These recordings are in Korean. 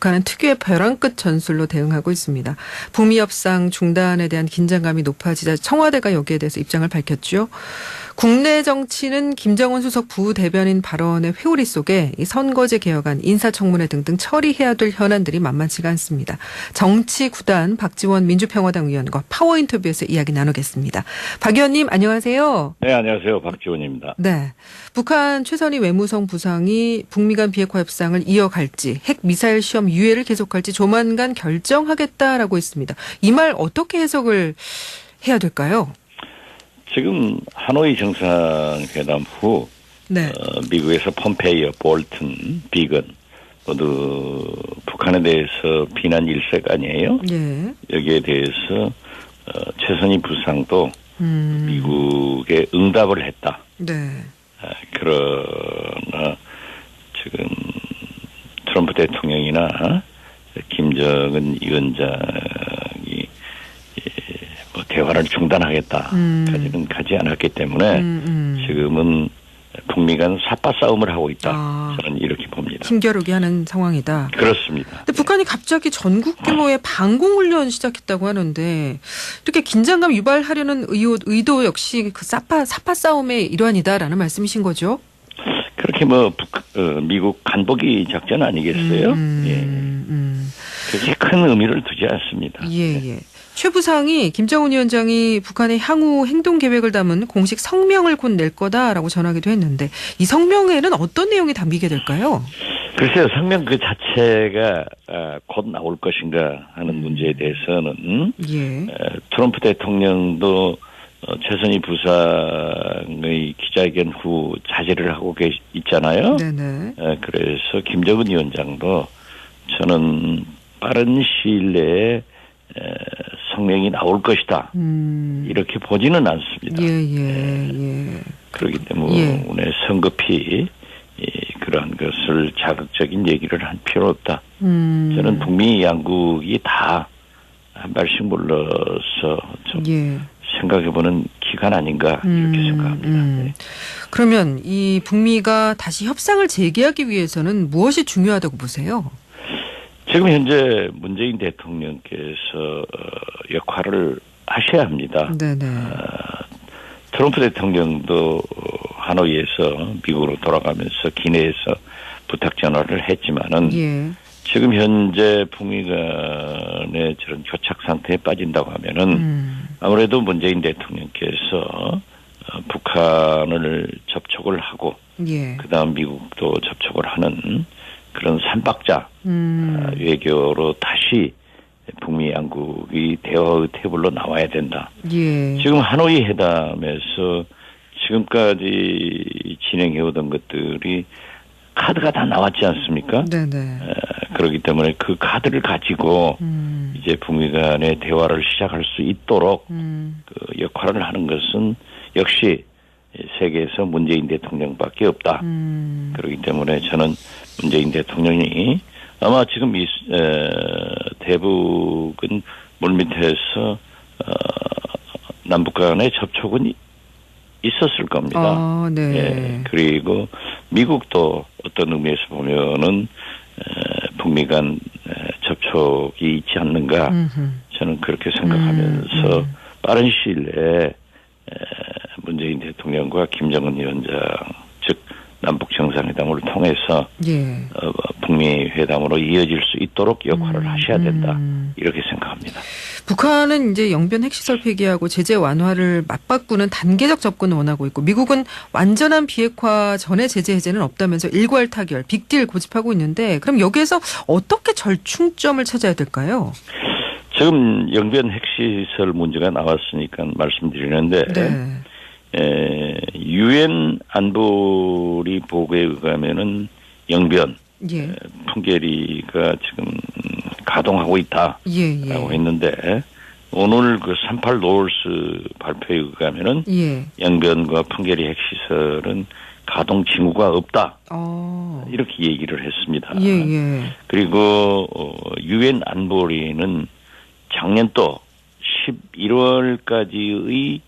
북한은 특유의 벼랑 끝 전술로 대응하고 있습니다. 북미 협상 중단에 대한 긴장감이 높아지자 청와대가 여기에 대해서 입장을 밝혔죠. 국내 정치는 김정은 수석 부대변인 발언의 회오리 속에 이 선거제 개혁안, 인사청문회 등등 처리해야 될 현안들이 만만치가 않습니다. 정치 구단 박지원 민주평화당 의원과 파워 인터뷰에서 이야기 나누겠습니다. 박 의원님 안녕하세요. 네, 안녕하세요. 박지원입니다. 네, 북한 최선희 외무성 부상이 북미 간 비핵화 협상을 이어갈지 핵 미사일 시험 유예를 계속할지 조만간 결정하겠다라고 했습니다. 이 말 어떻게 해석을 해야 될까요? 지금 하노이 정상회담 후 네. 미국에서 폼페이오, 볼튼, 비건 모두 북한에 대해서 비난 일색 아니에요? 예. 여기에 대해서 최선희 부상도 미국에 응답을 했다. 네. 그러나 지금 트럼프 대통령이나 김정은 위원장이 대화를 중단하겠다까지는 가지 않았기 때문에 지금은 북미 간 삿바 싸움을 하고 있다. 저는 이렇게 봅니다. 힘겨루기 하는 상황이다. 그렇습니다. 근데 북한이 갑자기 전국 규모의 방공훈련 시작했다고 하는데 이렇게 긴장감 유발하려는 의도 역시 그 삿바 싸움의 일환이다라는 말씀이신 거죠? 그렇게 미국 간보기 작전 아니겠어요? 그렇게 큰 의미를 두지 않습니다. 예. 최 부상이 김정은 위원장이 북한의 향후 행동 계획을 담은 공식 성명을 곧 낼 거다라고 전하기도 했는데 이 성명에는 어떤 내용이 담기게 될까요? 글쎄요. 성명 그 자체가 곧 나올 것인가 하는 문제에 대해서는 트럼프 대통령도 최선희 부상의 기자회견 후 자제를 하고 있잖아요. 네네. 그래서 김정은 위원장도 저는 빠른 시일 내에 성명이 나올 것이다. 이렇게 보지는 않습니다. 그렇기 때문에 성급히 그러한 것을 자극적인 얘기를 할 필요 없다. 저는 북미 양국이 다 한 발씩 물러서 좀 생각해보는 기간 아닌가 이렇게 생각합니다. 그러면 이 북미가 다시 협상을 재개하기 위해서는 무엇이 중요하다고 보세요? 지금 현재 문재인 대통령께서 역할을 하셔야 합니다. 네네. 트럼프 대통령도 하노이에서 미국으로 돌아가면서 기내에서 부탁 전화를 했지만은 지금 현재 북미 간의 저런 교착 상태에 빠진다고 하면은 아무래도 문재인 대통령께서 북한을 접촉을 하고 그다음 미국도 접촉을 하는 그런 삼박자 외교로 다시 북미 양국이 대화의 테이블로 나와야 된다. 지금 하노이 회담에서 지금까지 진행해오던 것들이 카드가 다 나왔지 않습니까? 네네. 그렇기 때문에 그 카드를 가지고 이제 북미 간의 대화를 시작할 수 있도록 그 역할을 하는 것은 역시 세계에서 문재인 대통령밖에 없다. 그렇기 때문에 저는 문재인 대통령이 아마 지금 대북은 물밑에서 남북 간의 접촉은 있었을 겁니다. 그리고 미국도 어떤 의미에서 보면은 북미 간 접촉이 있지 않는가 저는 그렇게 생각하면서 빠른 시일 내에 문재인 대통령과 김정은 위원장 즉 남북 정상회담을 통해서 북미 회담으로 이어질 수 있도록 역할을 하셔야 된다 이렇게 생각합니다. 북한은 이제 영변 핵시설 폐기하고 제재 완화를 맞바꾸는 단계적 접근을 원하고 있고 미국은 완전한 비핵화 전의 제재 해제는 없다면서 일괄 타결, 빅딜 고집하고 있는데 그럼 여기에서 어떻게 절충점을 찾아야 될까요? 지금 영변 핵시설 문제가 나왔으니까 말씀드리는데 유엔 안보리 보고에 의하면은 영변 풍계리가 지금 가동하고 있다라고 했는데 오늘 그 38 노을스 발표에 의하면은 영변과 풍계리 핵시설은 가동 징후가 없다. 이렇게 얘기를 했습니다. 그리고 유엔 안보리는 작년도 11월까지의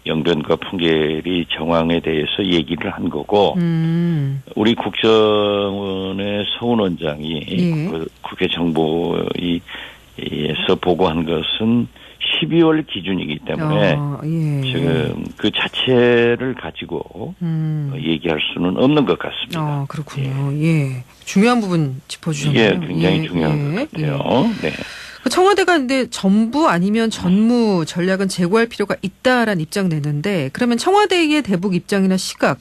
영변과 풍계리 정황에 대해서 얘기를 한 거고 우리 국정원의 서훈 원장이 예. 국회 정보에서 보고한 것은 12월 기준이기 때문에 예. 지금 그 자체를 가지고 얘기할 수는 없는 것 같습니다. 그렇군요. 예. 중요한 부분 짚어주셨네요. 이게 굉장히 중요한 것 같아요. 네. 그 청와대가 근데 전부 아니면 전무 전략은 재고할 필요가 있다라는 입장 내는데 그러면 청와대의 대북 입장이나 시각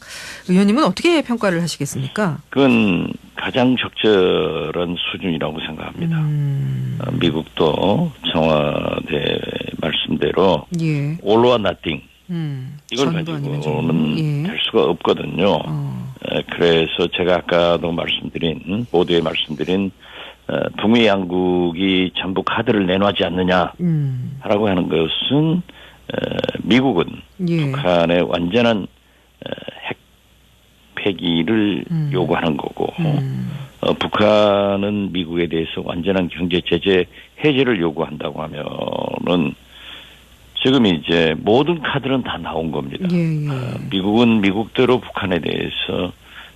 의원님은 어떻게 평가를 하시겠습니까? 그건 가장 적절한 수준이라고 생각합니다. 미국도 청와대 말씀대로 예. all or nothing 이걸 전부 아니면 가지고는 예. 될 수가 없거든요. 그래서 제가 아까도 보도에 말씀드린 북미 양국이 전부 카드를 내놓지 않느냐라고 하는 것은 미국은 예. 북한의 완전한 핵 폐기를 요구하는 거고 북한은 미국에 대해서 완전한 경제 제재 해제를 요구한다고 하면은 지금 이제 모든 카드는 다 나온 겁니다. 예. 미국은 미국대로 북한에 대해서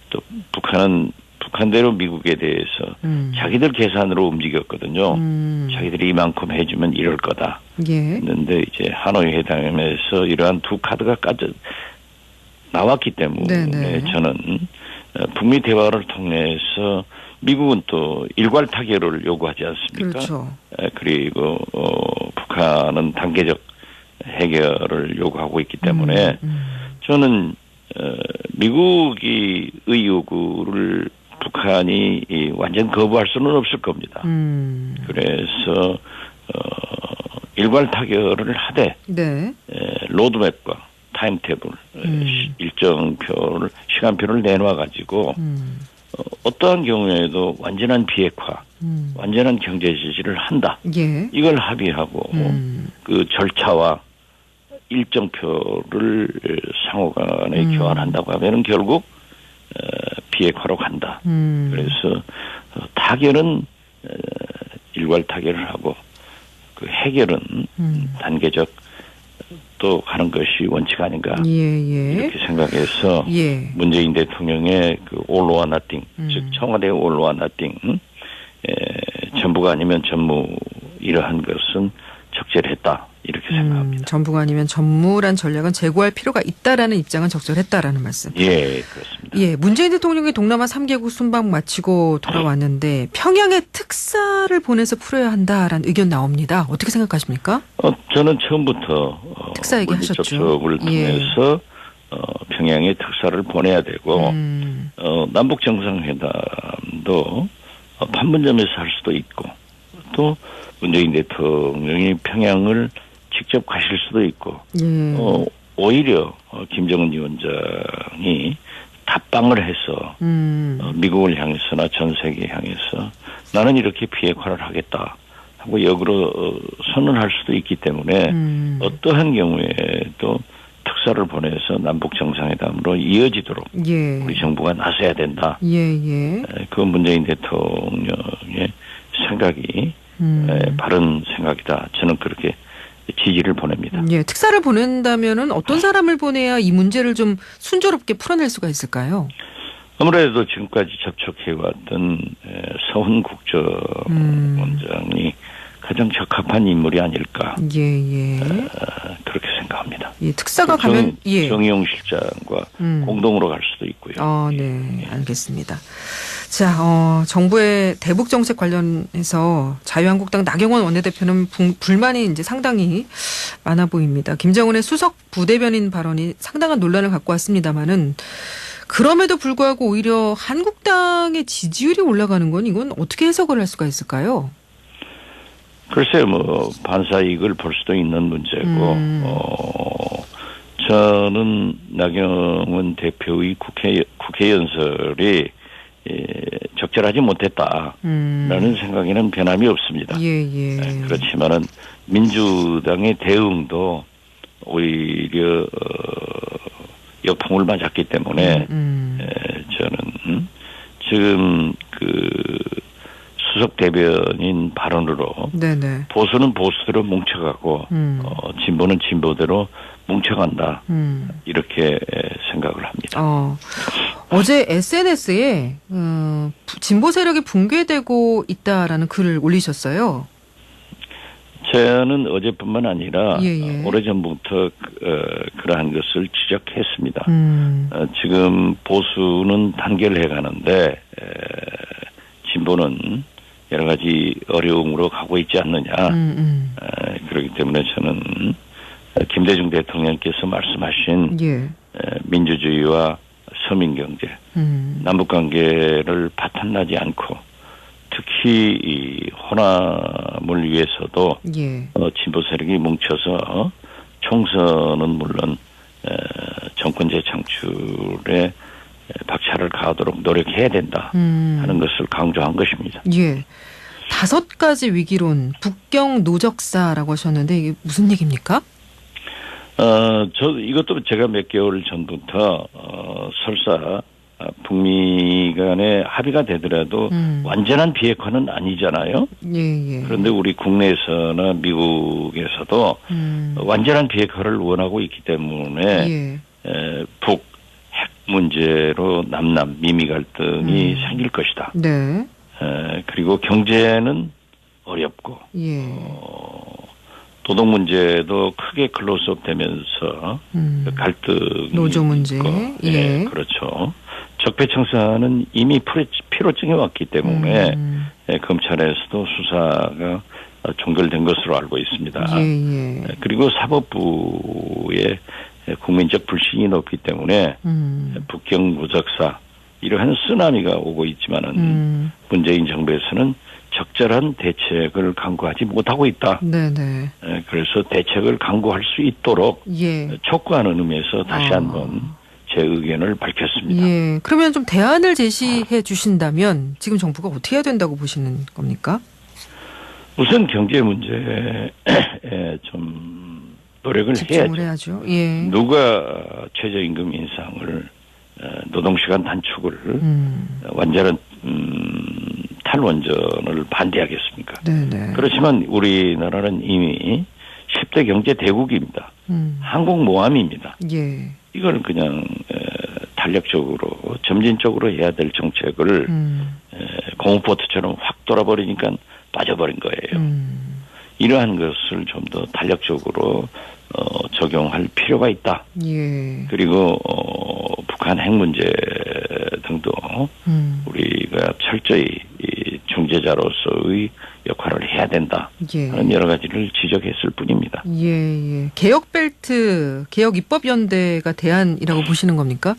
또 북한은 북한대로 미국에 대해서 자기들 계산으로 움직였거든요. 자기들이 이만큼 해주면 이럴 거다. 예. 했는데 이제 하노이 회담에서 이러한 두 카드가 나왔기 때문에 네네. 저는 북미 대화를 통해서 미국은 또 일괄 타결을 요구하지 않습니까? 그렇죠. 그리고 북한은 단계적 해결을 요구하고 있기 때문에 저는 미국이 요구를 북한이 완전 거부할 수는 없을 겁니다. 그래서 일괄 타결을 하되 네. 로드맵과 타임테이블 시간표를 내놔 가지고 어떠한 경우에도 완전한 비핵화, 완전한 경제 지지를 한다. 예. 이걸 합의하고 그 절차와 일정표를 상호간에 교환한다고 하면은 결국 비핵화로 간다. 그래서 타결은 일괄 타결을 하고 그 해결은 단계적 또 가는 것이 원칙 아닌가 이렇게 생각해서 문재인 대통령의 그 all or nothing 즉 청와대의 all or nothing 전부가 아니면 전무 이러한 것은 적절했다 이렇게 생각합니다. 전부가 아니면 전무란 전략은 재고할 필요가 있다라는 입장은 적절했다라는 말씀. 예, 그렇습니다. 예, 문재인 대통령이 동남아 3개국 순방 마치고 돌아왔는데 평양에 특사를 보내서 풀어야 한다라는 의견 나옵니다. 어떻게 생각하십니까? 저는 처음부터 특사 얘기하셨죠. 접촉을 통해서 평양에 특사를 보내야 되고 남북 정상회담도 판문점에서 할 수도 있고 또 문재인 대통령이 평양을 직접 가실 수도 있고 오히려 김정은 위원장이 답방을 해서 미국을 향해서나 전 세계 향해서 나는 이렇게 비핵화를 하겠다 하고 역으로 선언할 수도 있기 때문에 어떠한 경우에도 특사를 보내서 남북 정상회담으로 이어지도록 우리 정부가 나서야 된다. 그건 문재인 대통령의 생각이 바른 생각이다. 저는 그렇게 지지를 보냅니다. 예, 특사를 보낸다면은 어떤 사람을 보내야 이 문제를 좀 순조롭게 풀어낼 수가 있을까요? 아무래도 지금까지 접촉해왔던 서훈 국정원장이 가장 적합한 인물이 아닐까. 그렇게 생각합니다. 예, 특사가 가면 정의용 실장과 공동으로 갈 수도 있고요. 네, 알겠습니다. 자, 정부의 대북 정책 관련해서 자유한국당 나경원 원내대표는 불만이 이제 상당히 많아 보입니다. 김정은의 수석 부대변인 발언이 상당한 논란을 갖고 왔습니다만은 그럼에도 불구하고 오히려 한국당의 지지율이 올라가는 건 이건 어떻게 해석을 할 수가 있을까요? 글쎄요, 반사 이익을 볼 수도 있는 문제고, 저는 나경원 대표의 국회 연설이 적절하지 못했다라는 생각에는 변함이 없습니다. 그렇지만은 민주당의 대응도 오히려 역풍을 맞았기 때문에 저는 지금 그 수석 대변인 발언으로 보수는 보수대로 뭉쳐가고 진보는 진보대로 뭉쳐간다. 이렇게 생각을 합니다. 어제 SNS에 진보 세력이 붕괴되고 있다라는 글을 올리셨어요. 저는 어제뿐만 아니라 예. 오래전부터 그러한 것을 지적했습니다. 지금 보수는 단결해 가는데 진보는 여러 가지 어려움으로 가고 있지 않느냐. 그렇기 때문에 저는 김대중 대통령께서 말씀하신 민주주의와 서민경제, 남북관계를 파탄나지 않고 특히 이 호남을 위해서도 진보 세력이 뭉쳐서 총선은 물론 정권 재창출에 박차를 가하도록 노력해야 된다 하는 것을 강조한 것입니다. 5가지 위기론, 북경 노적사라고 하셨는데 이게 무슨 얘기입니까? 이것도 제가 몇 개월 전부터 설사 북미 간에 합의가 되더라도 완전한 비핵화는 아니잖아요. 그런데 우리 국내에서나 미국에서도 완전한 비핵화를 원하고 있기 때문에 북 핵 문제로 남남 미미 갈등이 생길 것이다. 그리고 경제는 어렵고 도덕 문제도 크게 클로즈업 되면서 갈등이 노조 문제. 그렇죠. 적폐청산은 이미 피로증이 왔기 때문에 검찰에서도 수사가 종결된 것으로 알고 있습니다. 그리고 사법부의 국민적 불신이 높기 때문에 북경 무적사 이러한 쓰나미가 오고 있지만은 문재인 정부에서는 적절한 대책을 강구하지 못하고 있다. 그래서 대책을 강구할 수 있도록 촉구하는 의미에서 다시 한번 제 의견을 밝혔습니다. 그러면 좀 대안을 제시해 주신다면 지금 정부가 어떻게 해야 된다고 보시는 겁니까? 우선 경제 문제에 좀 노력을 해야죠. 누가 최저임금 인상을 노동시간 단축을 완전한 탈원전을 반대하겠습니까? 그렇지만 우리나라는 이미 10대 경제 대국입니다. 항공모함입니다. 이걸 그냥 탄력적으로 점진적으로 해야 될 정책을 공무포트처럼 확 돌아버리니까 빠져버린 거예요. 이러한 것을 좀 더 탄력적으로 적용할 필요가 있다. 그리고 북한 핵 문제 등도 우리가 철저히 중재자로서의 역할을 해야 된다 하는 여러 가지를 지적했을 뿐입니다. 개혁벨트, 개혁입법연대가 대안이라고 보시는 겁니까?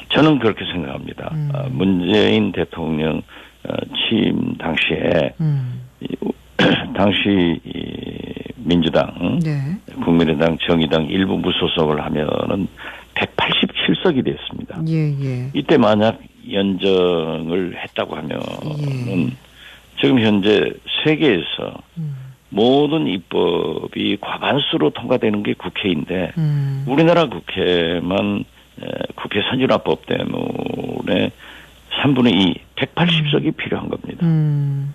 저는 그렇게 생각합니다. 문재인 대통령 취임 당시에 당시 민주당, 국민의당, 정의당 일부 무소속을 하면은 187석이 됐습니다. 이때 만약 연정을 했다고 하면은 지금 현재 세계에서 모든 입법이 과반수로 통과되는 게 국회인데 우리나라 국회만 국회 선진화법 때문에 3분의 2, 180석이 필요한 겁니다.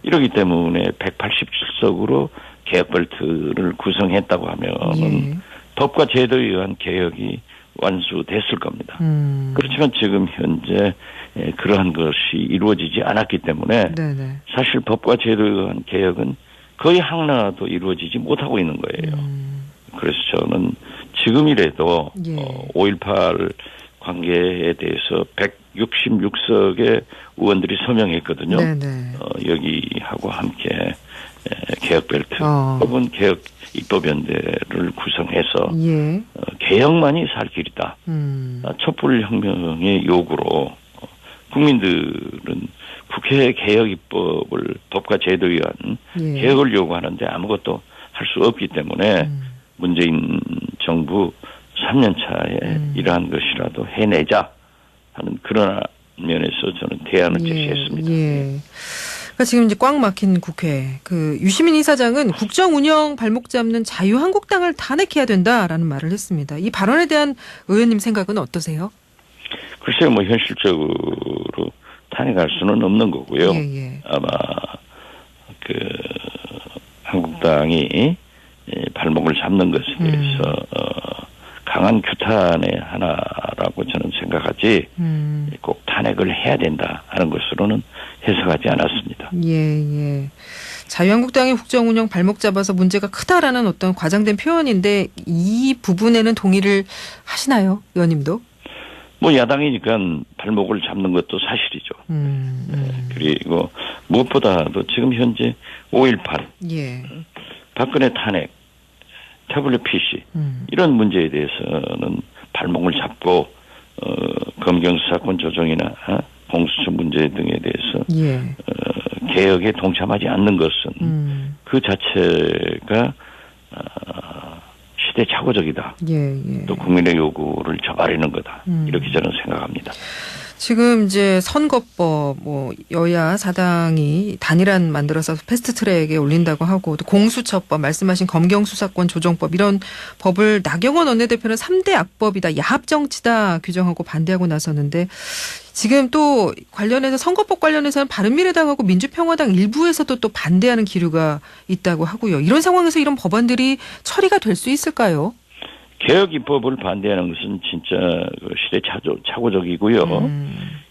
이러기 때문에 187석으로 개혁벨트를 구성했다고 하면은 법과 제도에 의한 개혁이 완수됐을 겁니다. 그렇지만 지금 현재 그러한 것이 이루어지지 않았기 때문에 사실 법과 제도에 의한 개혁은 거의 하나도 이루어지지 못하고 있는 거예요. 그래서 저는 지금이라도 5.18 관계에 대해서 166석의 의원들이 서명했거든요. 여기하고 함께 개혁벨트 혹은 개혁 입법연대를 구성해서 개혁만이 살 길이다. 촛불혁명의 요구로 국민들은 국회 개혁 입법을 법과 제도에 의한 개혁을 요구하는데 아무것도 할 수 없기 때문에 문재인 정부 3년 차에 이러한 것이라도 해내자 하는 그런 면에서 저는 대안을 제시했습니다. 그러니까 지금 이제 꽉 막힌 국회, 유시민 이사장은 국정 운영 발목 잡는 자유한국당을 탄핵해야 된다라는 말을 했습니다. 이 발언에 대한 의원님 생각은 어떠세요? 글쎄요, 현실적으로 탄핵할 수는 없는 거고요. 아마 한국당이 발목을 잡는 것에 대해서 강한 규탄의 하나라고 저는 생각하지 꼭 탄핵을 해야 된다 하는 것으로는 해석하지 않았습니다. 예. 자유한국당의 국정운영 발목 잡아서 문제가 크다라는 어떤 과장된 표현인데 이 부분에는 동의를 하시나요, 의원님도? 뭐 야당이니까 발목을 잡는 것도 사실이죠. 그리고 무엇보다도 지금 현재 5.18 예. 박근혜 탄핵, 태블릿 PC 이런 문제에 대해서는 발목을 잡고 검경 수사권 조정이나 공수처 문제 등에 대해서 예. 개혁에 동참하지 않는 것은 그 자체가 시대착오적이다. 예. 또 국민의 요구를 저버리는 거다. 이렇게 저는 생각합니다. 지금 이제 선거법 뭐 여야 사당이 단일안 만들어서 패스트트랙에 올린다고 하고 또 공수처법 말씀하신 검경수사권 조정법 이런 법을 나경원 원내대표는 3대 악법이다. 야합정치다 규정하고 반대하고 나섰는데 지금 또 관련해서 선거법 관련해서는 바른미래당하고 민주평화당 일부에서도 또 반대하는 기류가 있다고 하고요. 이런 상황에서 이런 법안들이 처리가 될 수 있을까요? 개혁 입법을 반대하는 것은 진짜 시대착오적이고요.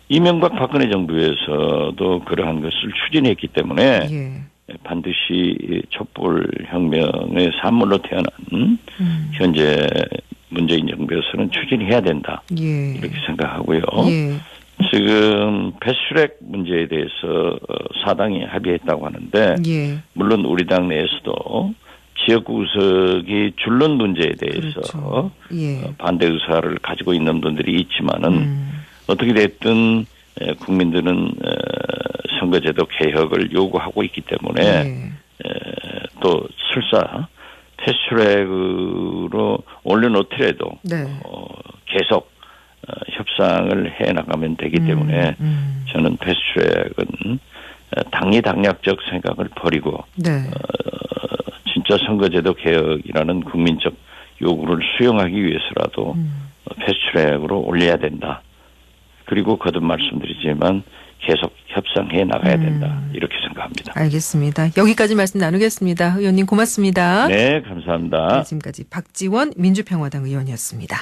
이명박 박근혜 정부에서도 그러한 것을 추진했기 때문에 예. 반드시 촛불혁명의 산물로 태어난 현재 문재인 정부에서는 추진해야 된다. 예. 이렇게 생각하고요. 예. 지금 패스트트랙 문제에 대해서 사당이 합의했다고 하는데 예. 물론 우리 당 내에서도 지역구 의석이 줄는 문제에 대해서 그렇죠. 예. 반대 의사를 가지고 있는 분들이 있지만은 어떻게 됐든 국민들은 선거제도 개혁을 요구하고 있기 때문에 예. 또 설사 패스트트랙으로 올려놓더라도 네. 계속 협상을 해 나가면 되기 때문에 저는 패스트트랙은 당리당략적 생각을 버리고 네. 진짜 선거제도 개혁이라는 국민적 요구를 수용하기 위해서라도 패스트트랙으로 올려야 된다. 그리고 거듭 말씀드리지만 계속 협상해 나가야 된다. 이렇게 생각합니다. 알겠습니다. 여기까지 말씀 나누겠습니다. 의원님 고맙습니다. 네, 감사합니다. 네, 지금까지 박지원 민주평화당 의원이었습니다.